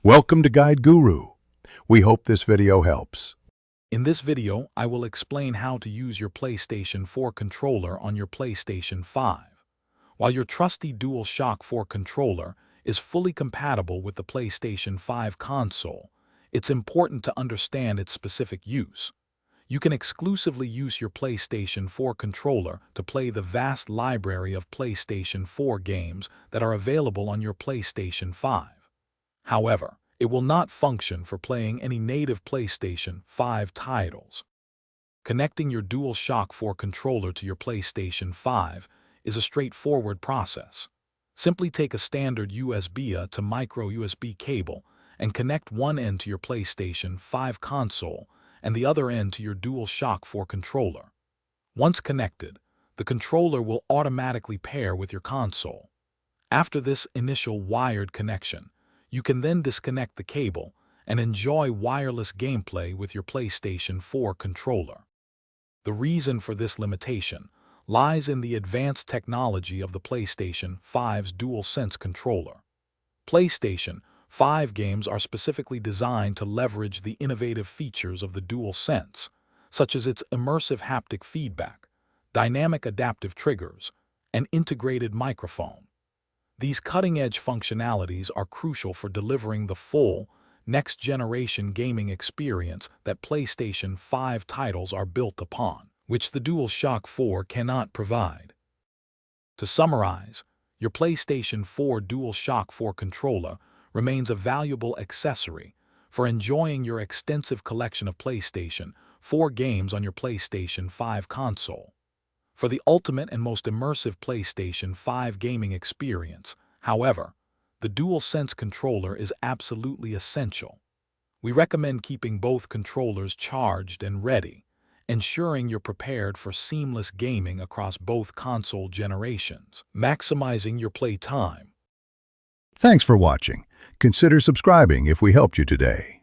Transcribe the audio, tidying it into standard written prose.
Welcome to Guide Guru. We hope this video helps. In this video, I will explain how to use your PlayStation 4 controller on your PlayStation 5. While your trusty DualShock 4 controller is fully compatible with the PlayStation 5 console, it's important to understand its specific use. You can exclusively use your PlayStation 4 controller to play the vast library of PlayStation 4 games that are available on your PlayStation 5. However, it will not function for playing any native PlayStation 5 titles. Connecting your DualShock 4 controller to your PlayStation 5 is a straightforward process. Simply take a standard USB to micro USB cable and connect one end to your PlayStation 5 console and the other end to your DualShock 4 controller. Once connected, the controller will automatically pair with your console. After this initial wired connection, you can then disconnect the cable and enjoy wireless gameplay with your PlayStation 4 controller. The reason for this limitation lies in the advanced technology of the PlayStation 5's DualSense controller. PlayStation 5 games are specifically designed to leverage the innovative features of the DualSense, such as its immersive haptic feedback, dynamic adaptive triggers, and integrated microphone. These cutting-edge functionalities are crucial for delivering the full, next-generation gaming experience that PlayStation 5 titles are built upon, which the DualShock 4 cannot provide. To summarize, your PlayStation 4 DualShock 4 controller remains a valuable accessory for enjoying your extensive collection of PlayStation 4 games on your PlayStation 5 console. For the ultimate and most immersive PlayStation 5 gaming experience, however, the DualSense controller is absolutely essential. We recommend keeping both controllers charged and ready, ensuring you're prepared for seamless gaming across both console generations, maximizing your play time. Thanks for watching. Consider subscribing if we helped you today.